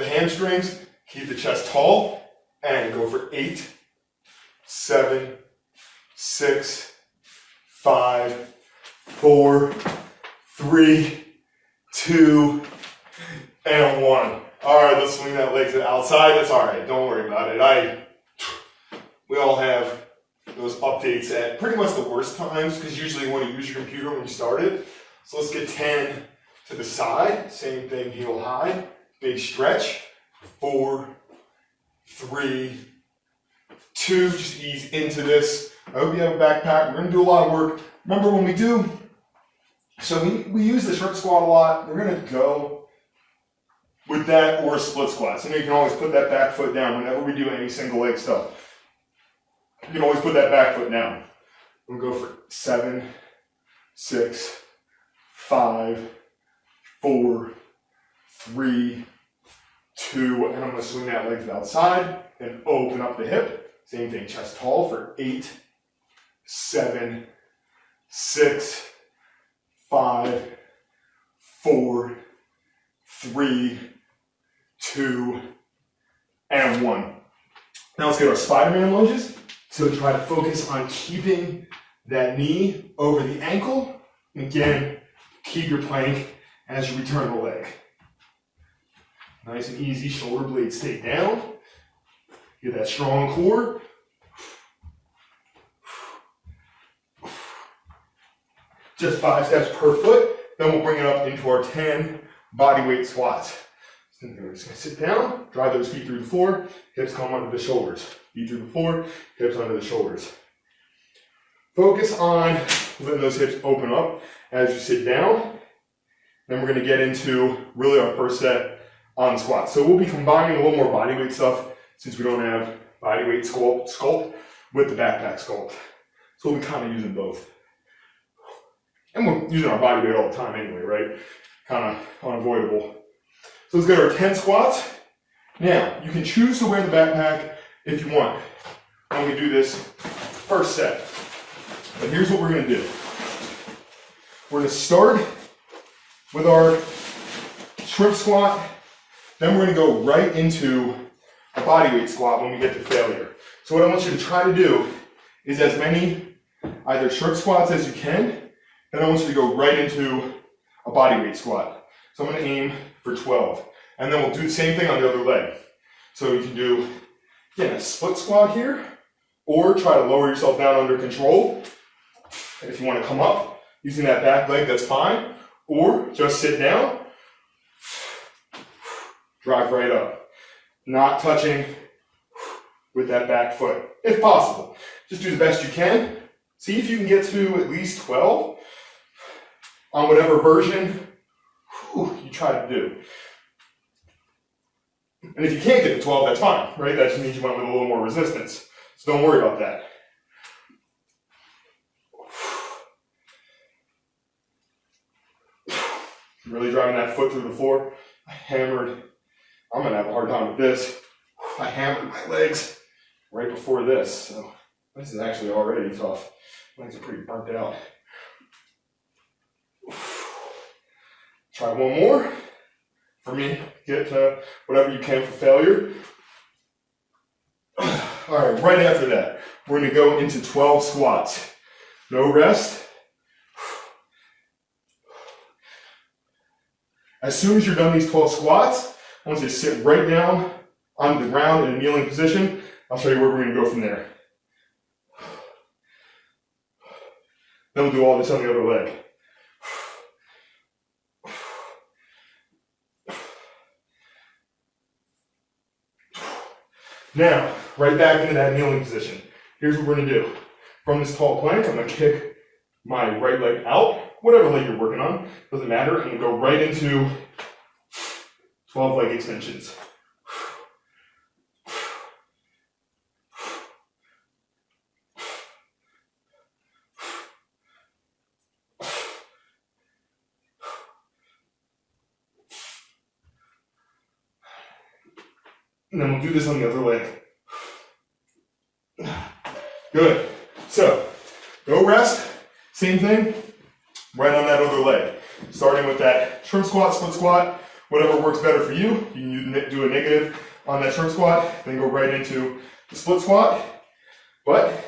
hamstrings, keep the chest tall, and go for 8, 7, 6, 5, 4, 3, 2, and 1. All right, let's swing that leg to the outside. That's all right, don't worry about it. We all have those updates at pretty much the worst times because usually you want to use your computer when you start it. So let's get 10 to the side. Same thing, heel high. Big stretch. 4, 3, 2. Just ease into this. I hope you have a backpack. We're going to do a lot of work. Remember when we do, so we use the shrimp squat a lot. We're going to go with that or a split squat. So you can always put that back foot down whenever we do any single leg stuff. You can always put that back foot down. We'll go for 7, 6, 5, 4, 3, 2, and I'm going to swing that leg to the outside and open up the hip. Same thing, chest tall for 8, 7, 6, 5, 4, 3, 2, and 1. Now let's get our Spider-Man lunges. So try to focus on keeping that knee over the ankle. Again, keep your plank as you return the leg. Nice and easy, shoulder blades stay down. Get that strong core. Just 5 steps per foot. Then we'll bring it up into our 10 bodyweight squats. So we're just gonna sit down, drive those feet through the floor, hips come under the shoulders. Feet through the floor, hips under the shoulders. Focus on letting those hips open up as you sit down. Then we're gonna get into really our first set on the squat. So we'll be combining a little more bodyweight stuff since we don't have bodyweight sculpt with the backpack sculpt. So we'll be kind of using both. And we're using our body weight all the time anyway, right? Kind of unavoidable. So let's get our 10 squats. Now, you can choose to wear the backpack if you want when we do this first set. But here's what we're going to do. We're going to start with our shrimp squat. Then we're going to go right into a bodyweight squat when we get to failure. So what I want you to try to do is as many either shrimp squats as you can. Then I want you to go right into a bodyweight squat. So I'm going to aim for 12. And then we'll do the same thing on the other leg. So you can do, again, a split squat here, or try to lower yourself down under control. And if you want to come up using that back leg, that's fine. Or just sit down, drive right up. Not touching with that back foot, if possible. Just do the best you can. See if you can get to at least 12 on whatever version you try to do. And if you can't get to 12, that's fine, right? That just means you went with a little more resistance. So don't worry about that. Really driving that foot through the floor. I'm gonna have a hard time with this. I hammered my legs right before this, so this is actually already tough. My legs are pretty burnt out. Try one more. For me, get to whatever you can for failure. All right, right after that, we're gonna go into 12 squats. No rest. As soon as you're done these 12 squats, I want you to sit right down on the ground in a kneeling position. I'll show you where we're gonna go from there. Then we'll do all this on the other leg. Now, right back into that kneeling position. Here's what we're gonna do. From this tall plank, I'm gonna kick my right leg out, whatever leg you're working on, doesn't matter. I'm gonna go right into 12 leg extensions. And then we'll do this on the other leg. Good. So, no rest, same thing, right on that other leg. Starting with that shrimp squat, split squat, whatever works better for you. You can do a negative on that short squat, then go right into the split squat. But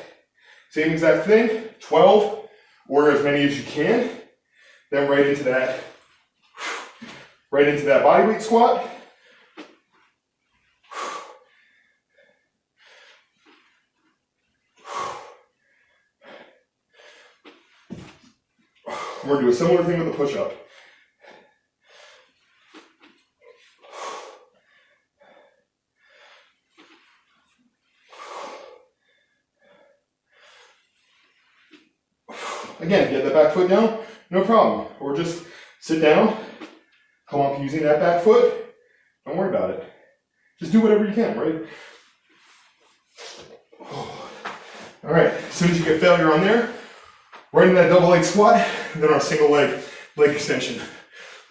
same exact thing, 12 or as many as you can. Then right into that body weight squat. We're gonna do a similar thing with the push-up. Again, get the back foot down, no problem. Or just sit down, come up using that back foot, don't worry about it. Just do whatever you can, right? All right, as soon as you get failure on there, right in that double leg squat, and then our single leg extension.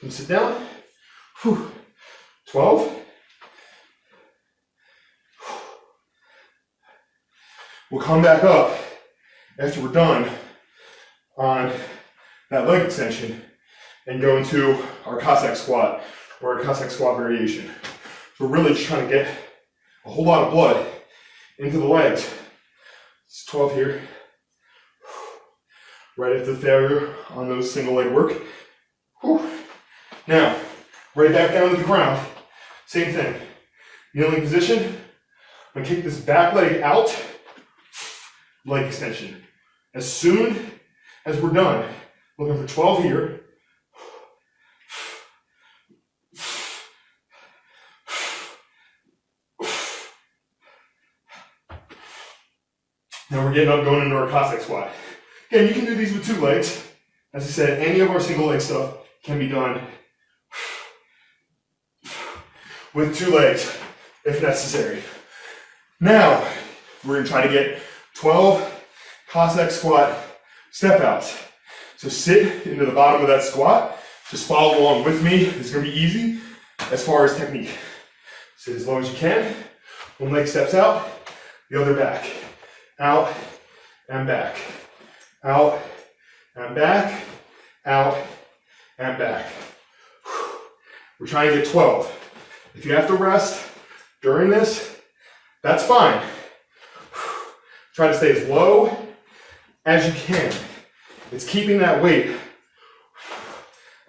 And sit down, 12. We'll come back up after we're done on that leg extension and go into our Cossack squat or a Cossack squat variation. So we're really just trying to get a whole lot of blood into the legs. It's 12 here. Right after the failure on those single leg work. Now, right back down to the ground. Same thing. Kneeling position. I'm gonna kick this back leg out. Leg extension. As soon as we're done, looking for 12 here. Now we're getting up, going into our Cossack squat. Again, you can do these with 2 legs. As I said, any of our single leg stuff can be done with 2 legs if necessary. Now, we're gonna try to get 12 Cossack squat step outs. So sit into the bottom of that squat. Just follow along with me. It's gonna be easy as far as technique. Sit as long as you can. One leg steps out, the other back. Out and back. Out and back. Out and back. We're trying to get 12. If you have to rest during this, that's fine. Try to stay as low as you can. It's keeping that weight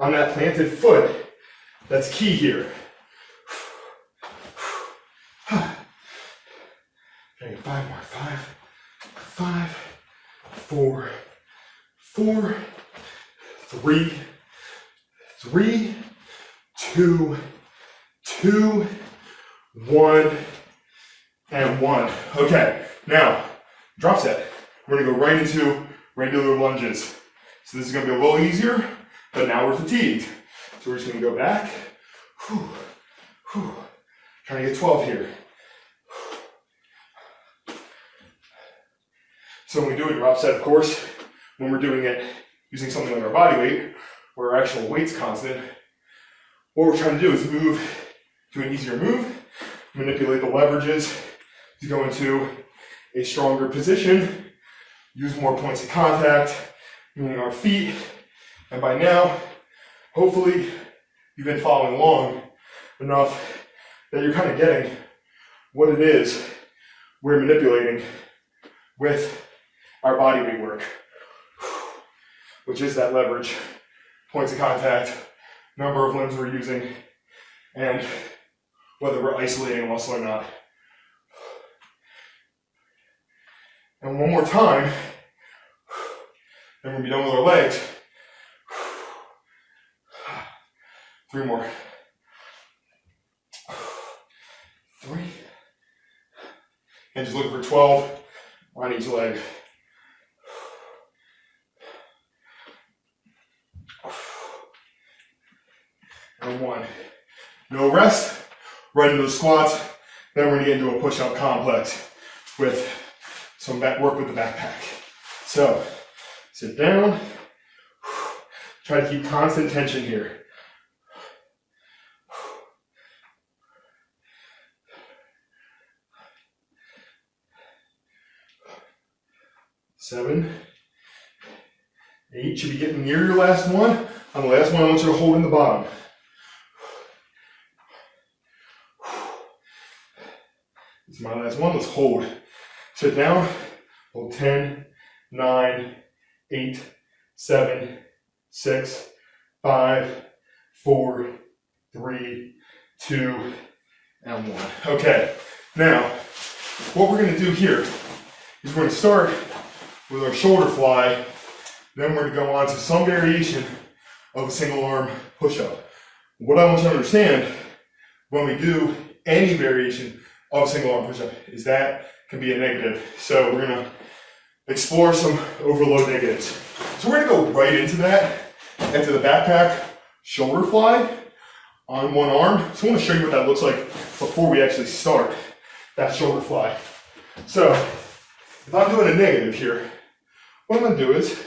on that planted foot that's key here. Okay, 5 more. 5, 4, 3, 2, 1, and 1. Okay, now, drop set. We're gonna go right into regular lunges. So this is gonna be a little easier, but now we're fatigued. So we're just gonna go back. Trying to get 12 here. So when we do a drop set, of course, when we're doing it using something like our body weight, where our actual weight's constant, what we're trying to do is move to an easier move, manipulate the leverages to go into a stronger position, use more points of contact, meaning our feet, and by now, hopefully, you've been following along enough that you're kind of getting what it is we're manipulating with our body weight work, which is that leverage, points of contact, number of limbs we're using, and whether we're isolating a muscle or not. And one more time, then we'll be done with our legs. 3 more. 3. And just looking for 12 on each leg. And 1. No rest, right into the squats. Then we're gonna get into a push-up complex with some back work with the backpack. So, sit down. Try to keep constant tension here. 7, 8, should be getting near your last one. On the last one, I want you to hold in the bottom. This is my last one. Let's hold. Sit down. Hold 10, 9, 8, 7, 6, 5, 4, 3, 2, and 1. Okay, now what we're going to do here is we're going to start with our shoulder fly, then we're going to go on to some variation of a single arm push-up. What I want you to understand when we do any variation of a single arm push-up is that can be a negative. So we're going to explore some overload negatives. So we're going to go right into that, into the backpack shoulder fly on one arm. So I want to show you what that looks like before we actually start that shoulder fly. So if I'm doing a negative here, what I'm going to do is,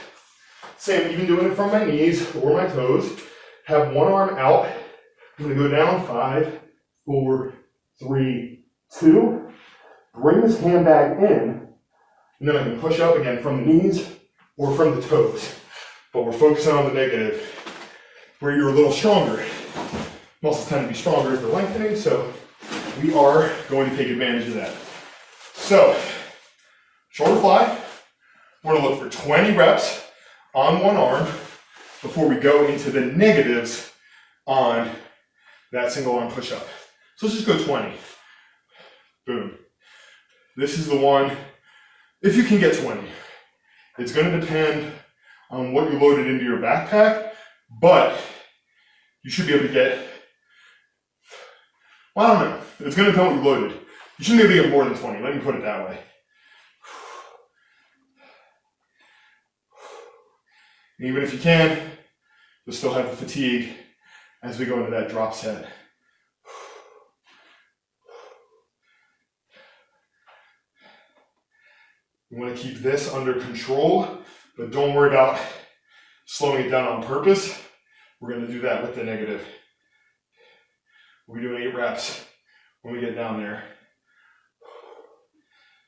say I'm even doing it from my knees or my toes, have one arm out. I'm going to go down 5, 4, 3, 2. Bring this hand back in, and then I can push up again from the knees or from the toes. But we're focusing on the negative, where you're a little stronger. Muscles tend to be stronger as they're lengthening, so we are going to take advantage of that. So, shoulder fly, we're going to look for 20 reps on one arm before we go into the negatives on that single arm push-up. So let's just go 20. Boom. This is the one, if you can get 20. It's going to depend on what you loaded into your backpack, but you should be able to get, well, I don't know. It's going to depend on what you loaded. You shouldn't be able to get more than 20. Let me put it that way. And even if you can, you'll still have the fatigue as we go into that drop set. You want to keep this under control, but don't worry about slowing it down on purpose. We're going to do that with the negative. We'll be doing 8 reps when we get down there.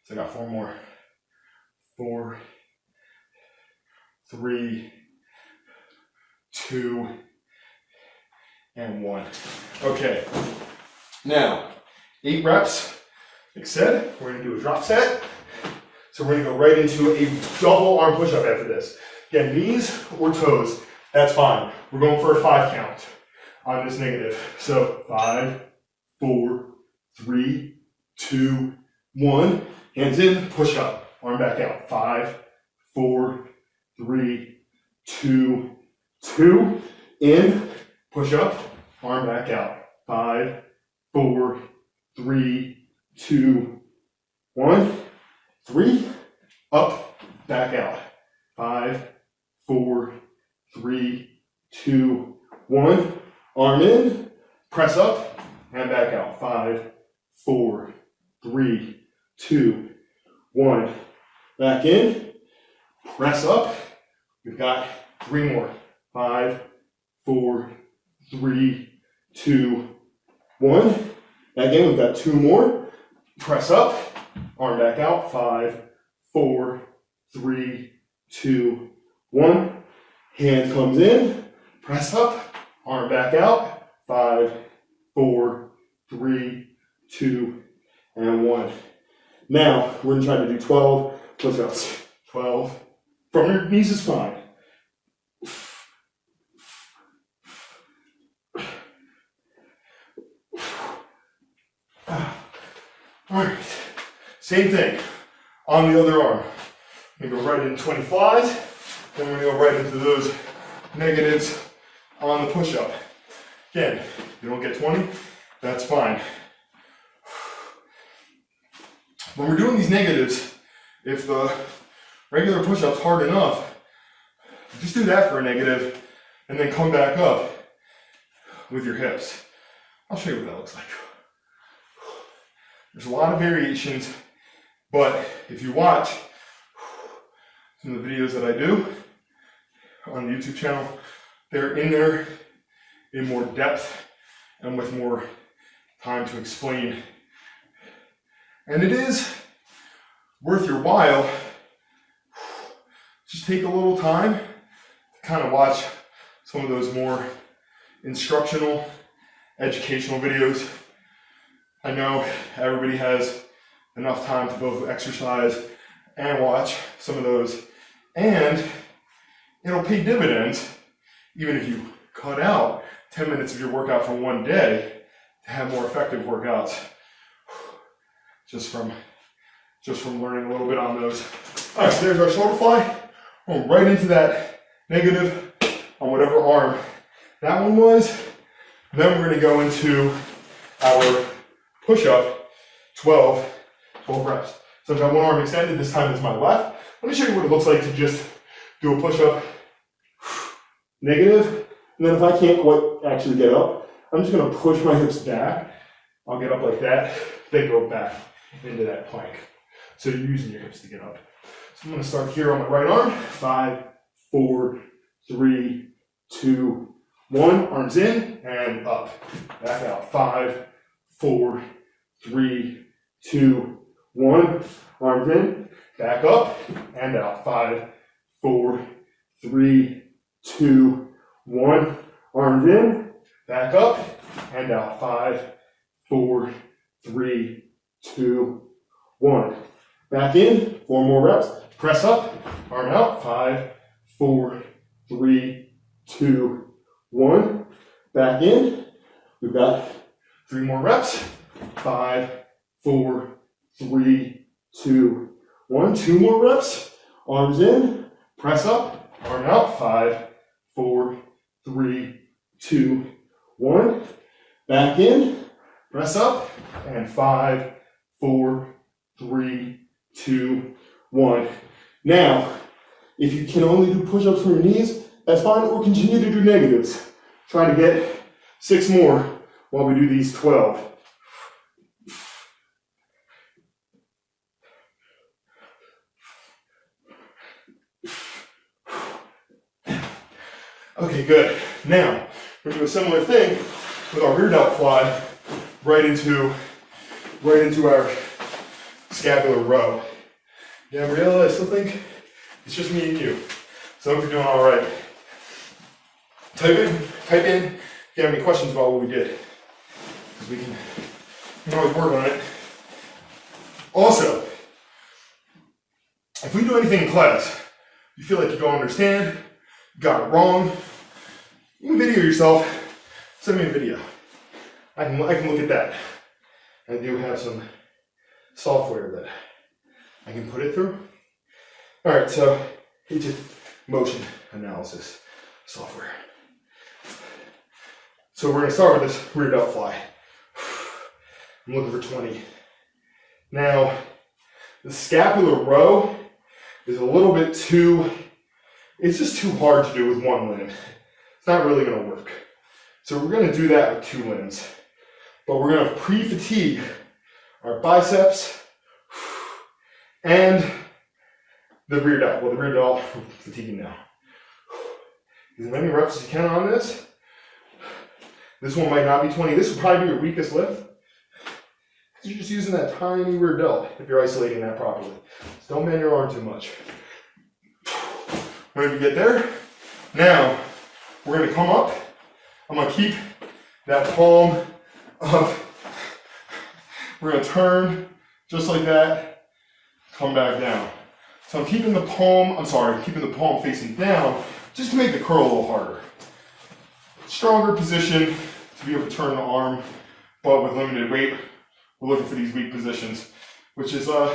So I got 4 more. 4, 3, 2, and 1. Okay, now 8 reps. Like I said, we're going to do a drop set. So we're going to go right into a double arm push-up after this. Again, knees or toes, that's fine. We're going for a 5 count on this negative. So 5, 4, 3, 2, 1. Hands in, push up, arm back out. 5, 4, 3, 2, 2. In, push up, arm back out. 5, 4, 3, 2, 1. 3, up, back out. 5, 4, 3, 2, 1. Arm in, press up, and back out. 5, 4, 3, 2, 1. Back in, press up. We've got 3 more. 5, 4, 3, 2, 1. Back in, we've got 2 more. Press up. Arm back out. 5, 4, 3, 2, 1. Hand comes in. Press up. Arm back out. 5, 4, 3, 2, and 1. Now, we're going to try to do 12 push-ups. 12. From your knees is fine. All right. Same thing on the other arm. We're going to go right into 25, then we're going to go right into those negatives on the push-up. Again, if you don't get 20, that's fine. When we're doing these negatives, if the regular push-up's hard enough, just do that for a negative and then come back up with your hips. I'll show you what that looks like. There's a lot of variations, but if you watch some of the videos that I do on the YouTube channel, they're in there in more depth and with more time to explain. And it is worth your while. Just take a little time to kind of watch some of those more instructional, educational videos. I know everybody has enough time to both exercise and watch some of those. And it'll pay dividends, even if you cut out 10 minutes of your workout from one day to have more effective workouts. Just from learning a little bit on those. All right, so there's our shoulder fly. Going right into that negative on whatever arm that one was. Then we're gonna go into our push-up, 12 reps. So I've got one arm extended, this time it's my left. Let me show you what it looks like to just do a push-up, negative, and then if I can't quite actually get up, I'm just gonna push my hips back. I'll get up like that, then go back into that plank. So you're using your hips to get up. So I'm gonna start here on my right arm. 5, 4, 3, 2, 1. Arms in and up. Back out. 5, 4, 3, 2, 1. Arms in. Back up and out. 5, 4, 3, 2, 1. Arms in. Back up and out. 5, 4, 3, 2, 1. Back in. 4 more reps. Press up. Arm out. 5, 4, 3, 2, 1. Back in. We've got 3 more reps. 5, 4, 3, 2, 1. 2 more reps. Arms in. Press up. Arm out. 5, 4, 3, 2, 1. Back in. Press up. And 5, 4, 3, 2, 1. Now, if you can only do push-ups from your knees, that's fine, or continue to do negatives. Try to get 6 more while we do these 12. Okay, good. Now, we're gonna do a similar thing with our rear delt fly right into our scapular row. Yeah, Briella, I still think it's just me and you. So I hope you're doing all right. Type in if you have any questions about what we did. Because we can always work on it. Also, if we do anything in class, you feel like you don't understand, you got it wrong, you can video yourself, send me a video. I can look at that. I do have some software that I can put it through. All right, so agent motion analysis software. So we're gonna start with this rear delt fly. I'm looking for 20. Now, the scapular row is a little bit too, it's just too hard to do with one limb. It's not really gonna work. So we're gonna do that with 2 limbs. But we're gonna pre-fatigue our biceps and the rear delt. Well, the rear delt, fatiguing now. As many reps as you can on this. This one might not be 20. This would probably be your weakest lift. You're just using that tiny rear delt if you're isolating that properly. So don't bend your arm too much. When we get there, now we're gonna come up. I'm gonna keep that palm up. We're gonna turn just like that, come back down. So I'm keeping the palm facing down just to make the curl a little harder. Stronger position to be able to turn the arm, but with limited weight, we're looking for these weak positions, which is a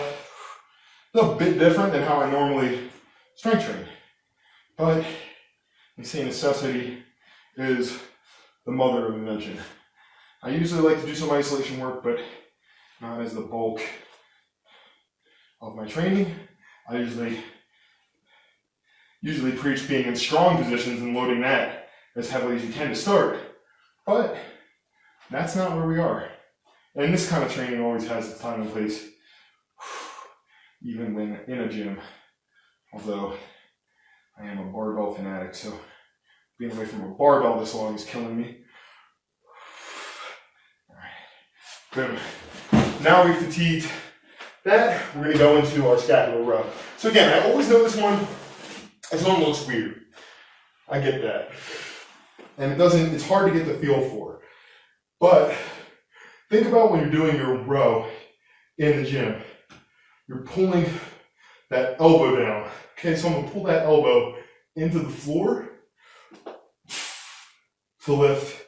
bit different than how I normally strength train. But they say necessity is the mother of invention. I usually like to do some isolation work, but not as the bulk of my training. I usually preach being in strong positions and loading that as heavily as you can to start. But that's not where we are. And this kind of training always has its time and place, even when in a gym. Although I am a barbell fanatic, so being away from a barbell this long is killing me. All right, boom. Now we've fatigued that, we're gonna go into our scapular row. So again, I always know this one looks weird. I get that. And it's hard to get the feel for. But think about when you're doing your row, in the gym. You're pulling that elbow down. Okay, so I'm gonna pull that elbow into the floor to lift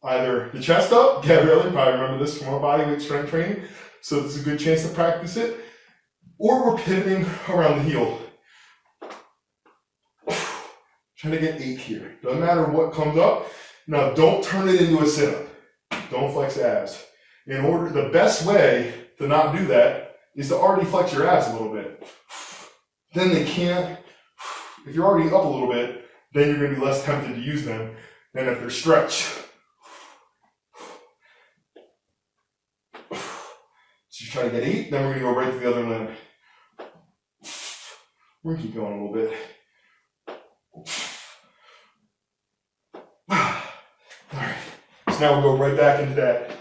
either the chest up. Gabrielle, you probably remember this from our bodyweight strength training, so it's a good chance to practice it. Or we're pivoting around the heel. Trying to get 8 here. Doesn't matter what comes up. Now don't turn it into a sit-up. Don't flex abs. The best way to not do that is to already flex your abs a little bit. Then they can't, if you're already up a little bit, then you're gonna be less tempted to use them than if they're stretched. So you try to get 8, then we're gonna go right to the other limb. We're gonna keep going a little bit. Alright, so now we'll go right back into that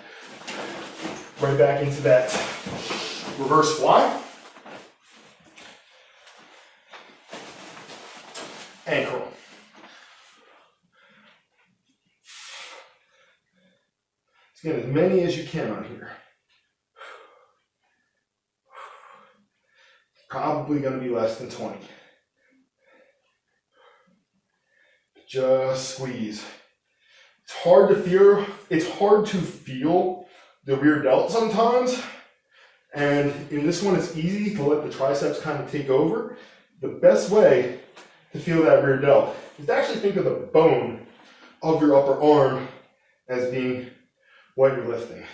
reverse fly. And curl. So get as many as you can on here. Probably going to be less than 20. Just squeeze. It's hard to feel the rear delt sometimes. And in this one, it's easy to let the triceps kind of take over. The best way to feel that rear delt is to actually think of the bone of your upper arm as being what you're lifting.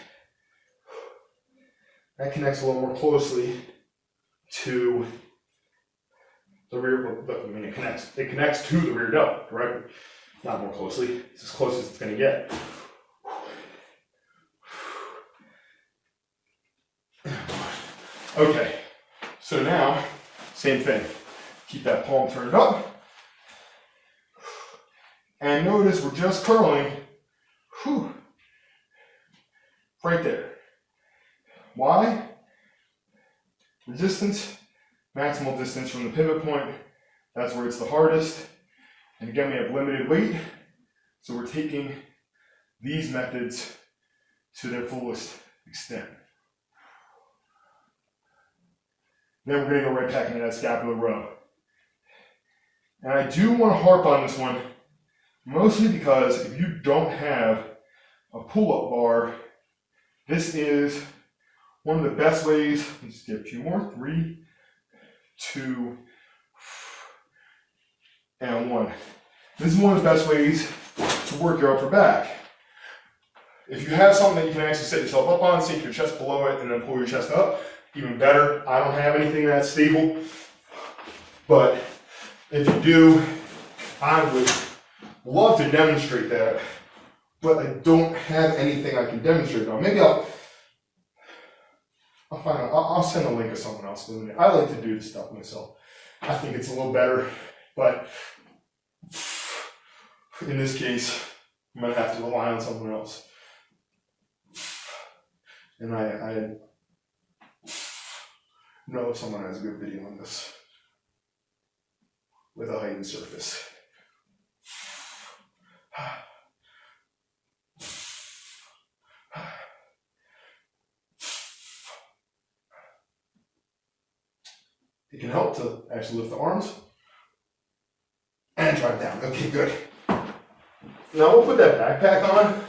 That connects a little more closely to the rear, I mean it connects to the rear delt, right? Not more closely, it's as close as it's gonna get. Okay, so now, same thing. Keep that palm turned up. And notice we're just curling, right there. Why? Resistance, maximal distance from the pivot point. That's where it's the hardest. And again, we have limited weight. So we're taking these methods to their fullest extent. Then we're gonna go right back into that scapular row. And I do want to harp on this one, mostly because if you don't have a pull-up bar, this is one of the best ways. Let's get a few more. 3, 2, and 1. This is one of the best ways to work your upper back. If you have something that you can actually set yourself up on, sink your chest below it, and then pull your chest up, even better. I don't have anything that's stable, but if you do, I would love to demonstrate that, but I don't have anything I can demonstrate on. Maybe I'll send a link of someone else doing it. I like to do this stuff myself. I think it's a little better, but in this case, I'm gonna have to rely on someone else. And I know if someone has a good video on this with a heightened surface. It can help to actually lift the arms and drive down. Okay, good. Now we'll put that backpack on.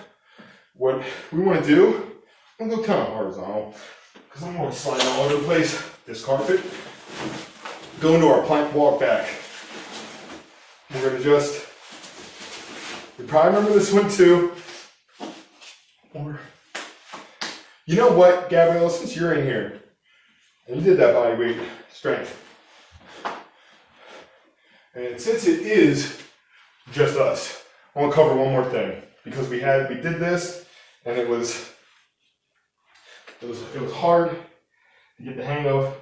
What we want to do, I'm going to go kind of horizontal because I'm going to slide all over the place. This carpet. Go into our plank walk back. We're going to just, you probably remember this one too. Or, you know what, Gabrielle, since you're in here, and you did that body weight strength, and since it is just us, I want to cover one more thing because we did this, and it was hard to get the hang of,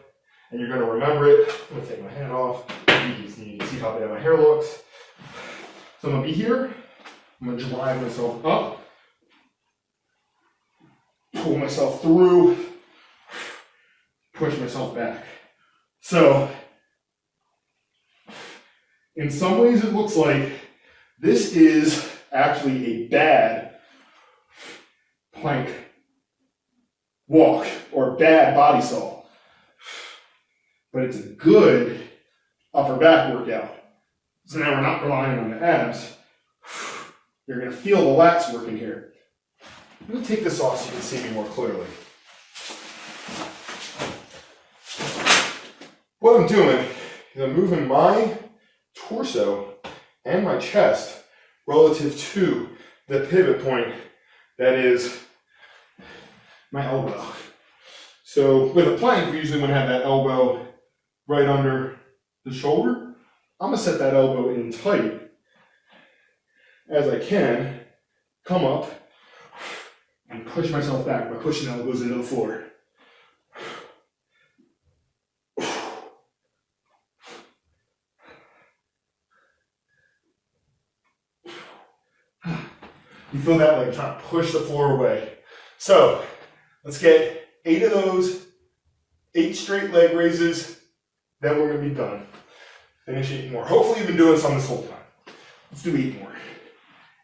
and you're going to remember it. I'm going to take my hand off. You can see how bad my hair looks. So I'm going to be here. I'm going to drive myself up, pull myself through, push myself back. So, in some ways it looks like this is actually a bad plank walk or bad body saw. But it's a good upper back workout. So now we're not relying on the abs. You're going to feel the lats working here. Let me take this off so you can see me more clearly. What I'm doing is I'm moving my torso and my chest relative to the pivot point that is my elbow. So with a plank, we usually want to have that elbow right under the shoulder. I'm going to set that elbow in tight as I can, come up, and push myself back by pushing elbows into the floor. You feel that like trying to push the floor away. So let's get 8 of those, 8 straight leg raises, then we're going to be done. Finish 8 more. Hopefully you've been doing some this whole time. Let's do 8 more.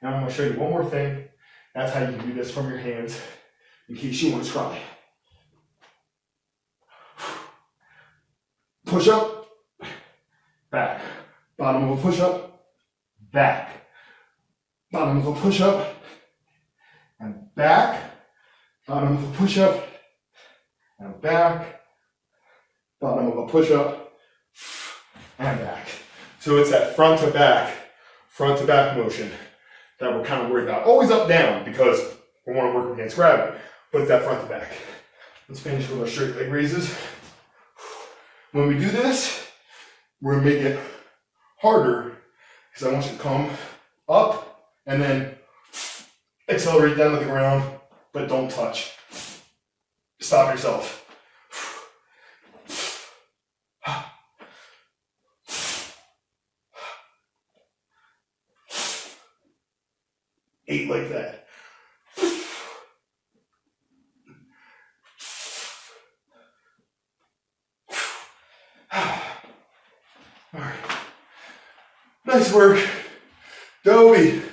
Now I'm going to show you one more thing. That's how you can do this from your hands in case you want to try. Push up, back. Bottom of a push up, back. Bottom of a push up, and back. Bottom of a push up, and back. Bottom of a push up, and back. So it's that front to back motion that we're kind of worried about. Always up down because we want to work against gravity, but it's that front to back. Let's finish with our straight leg raises. When we do this, we're going to make it harder because I want you to come up and then accelerate down to the ground, but don't touch. Stop yourself. 8 like that. All right. Nice work. Dobie.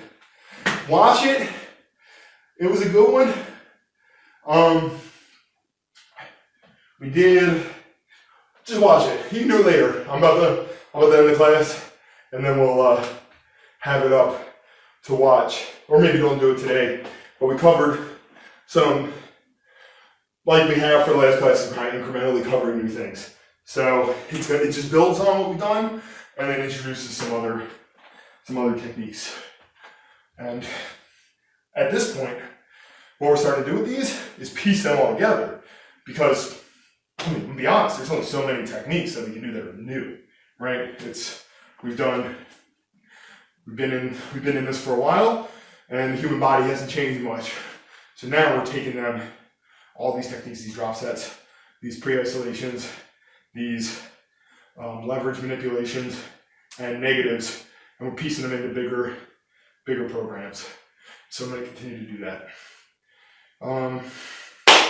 Watch it. It was a good one. We did, just watch it. You can do it later. I'm about to end the class and then we'll have it up to watch. Or maybe don't do it today. But we covered some, like we have for the last class, kind of incrementally covering new things. So it just builds on what we've done and then introduces some other techniques. And at this point, what we're starting to do with these is piece them all together. Because, I mean, to be honest, there's only so many techniques that we can do that are new, right? We've been in this for a while, and the human body hasn't changed much. So now we're taking them, all these techniques, these drop sets, these pre-isolations, these leverage manipulations, and negatives, and we're piecing them into bigger programs. So I'm going to continue to do that.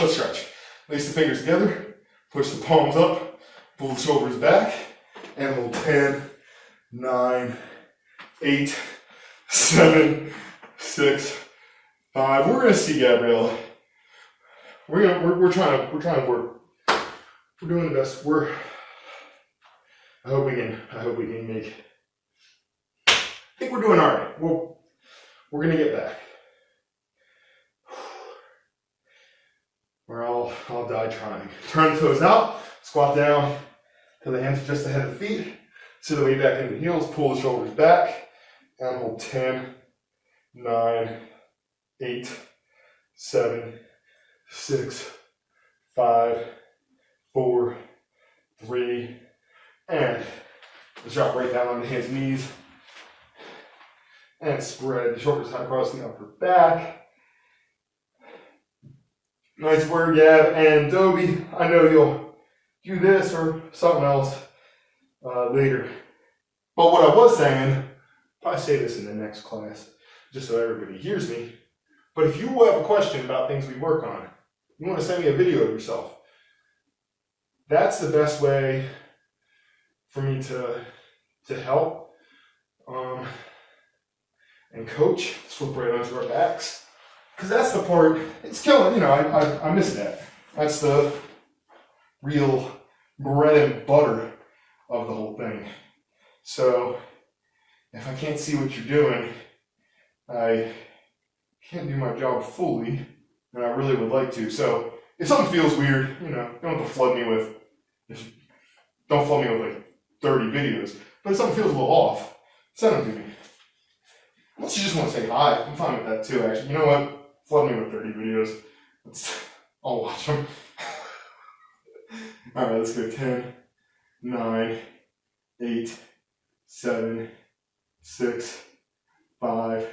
Let's stretch. Lace the fingers together, push the palms up, pull the shoulders back, and hold 10, 9, 8, 7, 6, 5. We're gonna see, Gabriella. We're trying to work. We're doing the best. I hope we can make. I think we're doing all right. We're gonna get back. I'll die trying. Turn the toes out, squat down till the hands are just ahead of the feet. Sit the weight back into the heels, pull the shoulders back, and hold 10, 9, 8, 7, 6, 5, 4, 3, and let's drop right down on the hands and knees. And spread the shoulders out across the upper back. Nice work, Gab and Dobie. I know you'll do this or something else later. But what I was saying, probably say this in the next class, just so everybody hears me. But if you have a question about things we work on, you want to send me a video of yourself. That's the best way for me to help and coach. Let's flip right onto our backs. Because that's the part, it's killing, I miss that. That's the real bread and butter of the whole thing. So if I can't see what you're doing, I can't do my job fully, and I really would like to. So if something feels weird, you know, don't have to flood me with, like 30 videos. But if something feels a little off, send them to me. Unless you just want to say hi, I'm fine with that too, actually. You know what? Flood me with 30 videos. I'll watch them. Alright, let's go 10, 9, 8, 7, 6, 5,